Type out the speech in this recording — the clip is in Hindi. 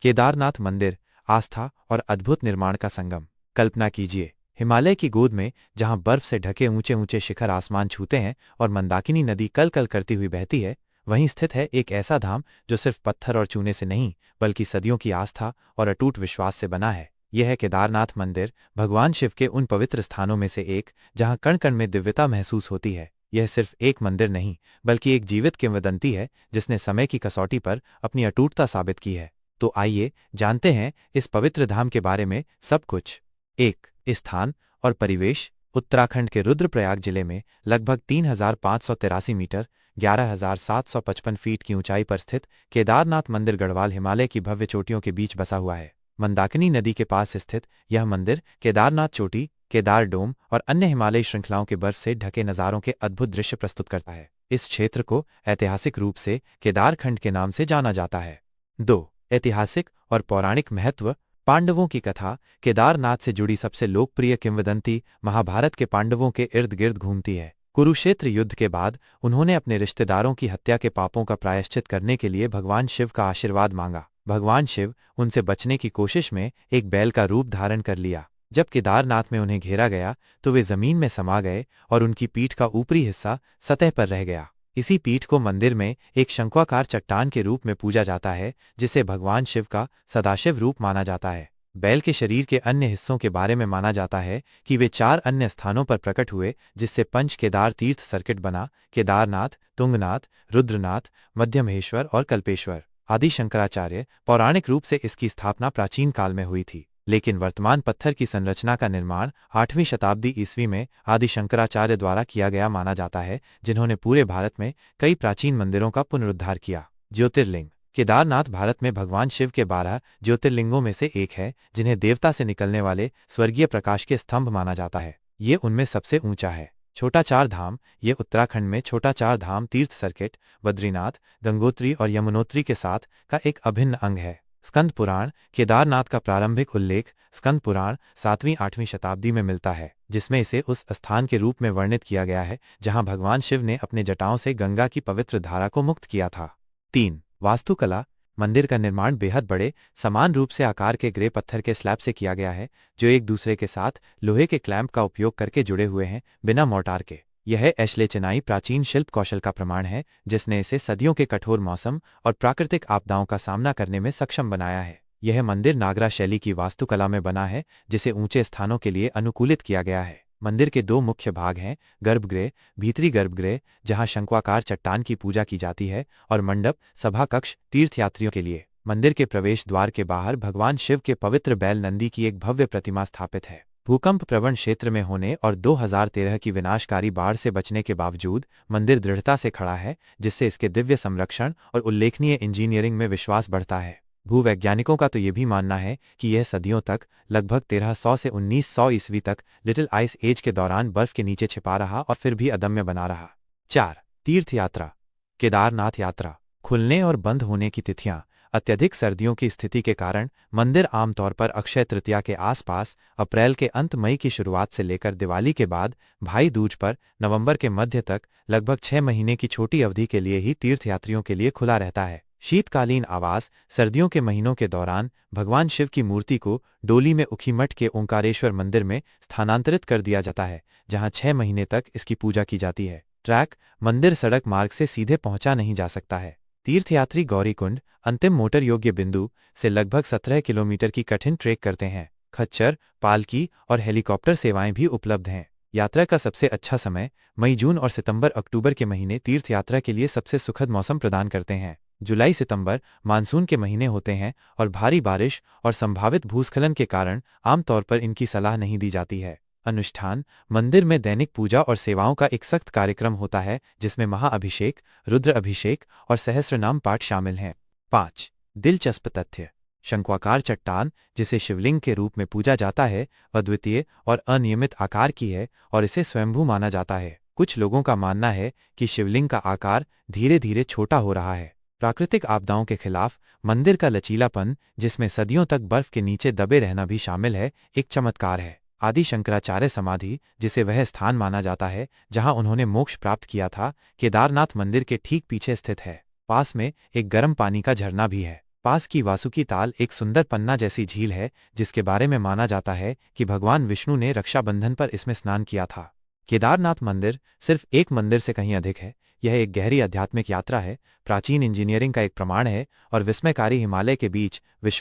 केदारनाथ मंदिर, आस्था और अद्भुत निर्माण का संगम। कल्पना कीजिए, हिमालय की गोद में जहां बर्फ से ढके ऊंचे ऊंचे शिखर आसमान छूते हैं और मंदाकिनी नदी कल कल करती हुई बहती है, वहीं स्थित है एक ऐसा धाम जो सिर्फ पत्थर और चूने से नहीं बल्कि सदियों की आस्था और अटूट विश्वास से बना है। यह है केदारनाथ मंदिर, भगवान शिव के उन पवित्र स्थानों में से एक जहां कण कण में दिव्यता महसूस होती है। यह सिर्फ एक मंदिर नहीं बल्कि एक जीवित किंवदंती है जिसने समय की कसौटी पर अपनी अटूटता साबित की है। तो आइए जानते हैं इस पवित्र धाम के बारे में सब कुछ। एक, स्थान और परिवेश। उत्तराखंड के रुद्रप्रयाग जिले में लगभग 3,583 मीटर 11,755 फीट की ऊंचाई पर स्थित केदारनाथ मंदिर गढ़वाल हिमालय की भव्य चोटियों के बीच बसा हुआ है। मंदाकिनी नदी के पास स्थित यह मंदिर केदारनाथ चोटी, केदार डोम और अन्य हिमालयी श्रृंखलाओं के बर्फ से ढके नज़ारों के अद्भुत दृश्य प्रस्तुत करता है। इस क्षेत्र को ऐतिहासिक रूप से केदारखंड के नाम से जाना जाता है। 2, ऐतिहासिक और पौराणिक महत्व। पांडवों की कथा। केदारनाथ से जुड़ी सबसे लोकप्रिय किंवदंती महाभारत के पांडवों के इर्द गिर्द घूमती है। कुरुक्षेत्र युद्ध के बाद उन्होंने अपने रिश्तेदारों की हत्या के पापों का प्रायश्चित करने के लिए भगवान शिव का आशीर्वाद मांगा। भगवान शिव उनसे बचने की कोशिश में एक बैल का रूप धारण कर लिया। जब केदारनाथ में उन्हें घेरा गया तो वे जमीन में समा गए और उनकी पीठ का ऊपरी हिस्सा सतह पर रह गया। इसी पीठ को मंदिर में एक शंक्वाकार चट्टान के रूप में पूजा जाता है, जिसे भगवान शिव का सदाशिव रूप माना जाता है। बैल के शरीर के अन्य हिस्सों के बारे में माना जाता है कि वे 4 अन्य स्थानों पर प्रकट हुए, जिससे पंच केदार तीर्थ सर्किट बना। केदारनाथ, तुंगनाथ, रुद्रनाथ, मध्यमहेश्वर और कल्पेश्वर। आदि शंकराचार्य। पौराणिक रूप से इसकी स्थापना प्राचीन काल में हुई थी, लेकिन वर्तमान पत्थर की संरचना का निर्माण 8वीं शताब्दी ईस्वी में आदि शंकराचार्य द्वारा किया गया माना जाता है, जिन्होंने पूरे भारत में कई प्राचीन मंदिरों का पुनरुद्धार किया। ज्योतिर्लिंग। केदारनाथ भारत में भगवान शिव के 12 ज्योतिर्लिंगों में से एक है, जिन्हें देवता से निकलने वाले स्वर्गीय प्रकाश के स्तंभ माना जाता है। ये उनमें सबसे ऊंचा है। छोटा चार धाम। ये उत्तराखंड में छोटा चार धाम तीर्थ सर्किट बद्रीनाथ, गंगोत्री और यमुनोत्री के साथ का एक अभिन्न अंग है। स्कंद पुराण। केदारनाथ का प्रारंभिक उल्लेख स्कंद पुराण 7वीं-8वीं शताब्दी में मिलता है, जिसमें इसे उस स्थान के रूप में वर्णित किया गया है जहां भगवान शिव ने अपने जटाओं से गंगा की पवित्र धारा को मुक्त किया था। 3, वास्तुकला। मंदिर का निर्माण बेहद बड़े, समान रूप से आकार के ग्रे पत्थर के स्लैब से किया गया है, जो एक दूसरे के साथ लोहे के क्लैंप का उपयोग करके जुड़े हुए हैं, बिना मोर्टार के। यह एशले चिनाई प्राचीन शिल्प कौशल का प्रमाण है, जिसने इसे सदियों के कठोर मौसम और प्राकृतिक आपदाओं का सामना करने में सक्षम बनाया है। यह मंदिर नागरा शैली की वास्तुकला में बना है, जिसे ऊंचे स्थानों के लिए अनुकूलित किया गया है। मंदिर के 2 मुख्य भाग हैं, गर्भगृह, भीतरी गर्भगृह जहां शंक्वाकार चट्टान की पूजा की जाती है, और मंडप, सभा कक्ष, तीर्थयात्रियों के लिए। मंदिर के प्रवेश द्वार के बाहर भगवान शिव के पवित्र बैल नंदी की एक भव्य प्रतिमा स्थापित है। भूकंप प्रवण क्षेत्र में होने और 2013 की विनाशकारी बाढ़ से बचने के बावजूद मंदिर दृढ़ता से खड़ा है, जिससे इसके दिव्य संरक्षण और उल्लेखनीय इंजीनियरिंग में विश्वास बढ़ता है। भूवैज्ञानिकों का तो ये भी मानना है कि यह सदियों तक, लगभग 1300 से 1900 ईस्वी तक लिटिल आइस एज के दौरान बर्फ के नीचे छिपा रहा और फिर भी अदम्य बना रहा। 4, तीर्थ यात्रा। केदारनाथ यात्रा। खुलने और बंद होने की तिथियां। अत्यधिक सर्दियों की स्थिति के कारण मंदिर आमतौर पर अक्षय तृतीया के आसपास, अप्रैल के अंत, मई की शुरुआत से लेकर दिवाली के बाद भाई दूज पर नवंबर के मध्य तक लगभग 6 महीने की छोटी अवधि के लिए ही तीर्थयात्रियों के लिए खुला रहता है। शीतकालीन आवास। सर्दियों के महीनों के दौरान भगवान शिव की मूर्ति को डोली में उखीमठ के ओंकारेश्वर मंदिर में स्थानांतरित कर दिया जाता है, जहां 6 महीने तक इसकी पूजा की जाती है। ट्रैक। मंदिर सड़क मार्ग से सीधे पहुंचा नहीं जा सकता है। तीर्थयात्री गौरीकुंड, अंतिम मोटर योग्य बिंदु, से लगभग 17 किलोमीटर की कठिन ट्रेक करते हैं। खच्चर, पालकी और हेलीकॉप्टर सेवाएं भी उपलब्ध हैं। यात्रा का सबसे अच्छा समय मई, जून और सितंबर-अक्टूबर के महीने तीर्थयात्रा के लिए सबसे सुखद मौसम प्रदान करते हैं। जुलाई-सितंबर मानसून के महीने होते हैं और भारी बारिश और संभावित भूस्खलन के कारण आमतौर पर इनकी सलाह नहीं दी जाती है। अनुष्ठान। मंदिर में दैनिक पूजा और सेवाओं का एक सख्त कार्यक्रम होता है, जिसमें महाअभिषेक, रुद्र अभिषेक और सहस्रनाम पाठ शामिल हैं। 5, दिलचस्प तथ्य। शंक्वाकार चट्टान, जिसे शिवलिंग के रूप में पूजा जाता है, अद्वितीय और अनियमित आकार की है और इसे स्वयंभू माना जाता है। कुछ लोगों का मानना है कि शिवलिंग का आकार धीरे धीरे छोटा हो रहा है। प्राकृतिक आपदाओं के खिलाफ मंदिर का लचीलापन, जिसमें सदियों तक बर्फ के नीचे दबे रहना भी शामिल है, एक चमत्कार है। आदि शंकराचार्य समाधि, जिसे वह स्थान माना जाता है जहां उन्होंने मोक्ष प्राप्त किया था, केदारनाथ मंदिर के ठीक पीछे स्थित है। पास में एक गर्म पानी का झरना भी है। पास की वासुकी ताल एक सुंदर पन्ना जैसी झील है जिसके बारे में माना जाता है कि भगवान विष्णु ने रक्षाबंधन पर इसमें स्नान किया था। केदारनाथ मंदिर सिर्फ एक मंदिर से कहीं अधिक है। यह एक गहरी आध्यात्मिक यात्रा है, प्राचीन इंजीनियरिंग का एक प्रमाण है और विस्मयकारी हिमालय के बीच विश्वास